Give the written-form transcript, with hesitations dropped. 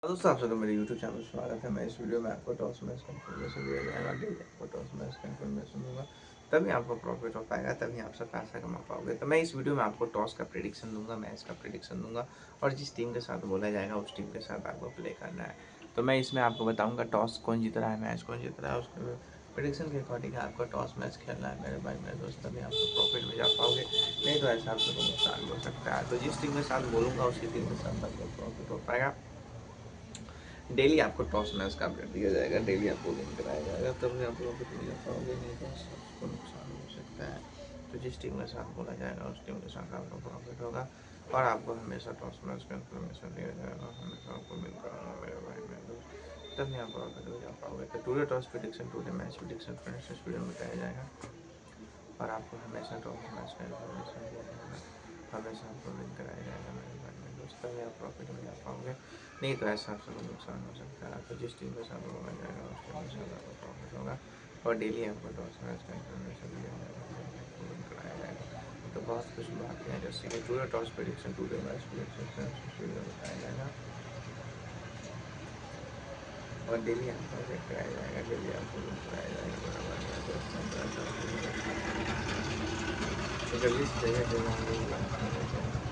दोस्तों आप सबका मेरे YouTube चैनल में स्वागत है। मैं इस वीडियो में आपको टॉस मैच का इन्फॉर्मेशन दिया जाएगा। डेली आपको टॉस मैच का इन्फॉर्मेशन दूंगा, तभी आपको प्रॉफिट हो पाएगा, तभी आप सब पैसा कमा पाओगे। तो मैं इस वीडियो में आपको टॉस का प्रेडिक्शन दूंगा, मैच का प्रेडिक्शन दूंगा और जिस टीम के साथ बोला जाएगा उस टीम के साथ आपको प्ले करना है। तो मैं इसमें आपको बताऊँगा टॉस कौन जीत रहा है, मैच कौन जीत रहा है, उसके प्रेडिक्शन के अकॉर्डिंग आपको टॉस मैच खेलना है मेरे भाई मेरे दोस्त, तभी आप प्रॉफिट में जा पाओगे। नहीं तो ऐसा आपको नुकसान हो सकता है। तो जिस टीम के साथ बोलूँगा उसी टीम के साथ आपको प्रॉफिट हो पाएगा। डेली आपको टॉस मैच का अपडेट दिया जाएगा, डेली आपको विन कराया जाएगा, तभी आप प्रॉफिट में जा पाओगे, नहीं तो आपको नुकसान हो सकता है। तो जिस टीम के साथ बोला जाएगा उस टीम के साथ आपका प्रॉफिट होगा और आपको हमेशा टॉस मैच का इन्फॉर्मेशन दिया जाएगा, हमेशा आपको मिल कराऊंगा मेरे भाई मेरे दोस्त, तभी आप प्रॉफिट में जा पाओगे। तो today toss prediction, today match prediction friends इस वीडियो में बताया जाएगा और आपको हमेशा टॉस मैच का इन्फॉर्मेशन दिया जाएगा, हमेशा आपको विन कराया जाएगा मेरे भाई मेरे दोस्त, तभी आप प्रॉफिट में जा पाओगे। नहीं तो ऐसा आपसे नुकसान हो सकता है। तो जिस टीम के साथ बोला जाएगा उस टीम के साथ आपको प्रॉफिट होगा और डेली आपको टॉस मैच का इन्फॉर्मेशन दिया जाएगा, डेली आपको विन कराया जाएगा। तो बहुत कुछ बातें हैं जैसे कि today toss prediction, today match prediction friends इस वीडियो में बताया जाएगा और डेली आपका वेट कराया जाएगा, डेली आपको विन कराया जाएगा मेरा भाई मेरा दोस्त, नहीं तो ऐसा आपको नुकसान हो सकता है। तो जल्दी से जाइए, डेली आप विन करा पाएंगे। तो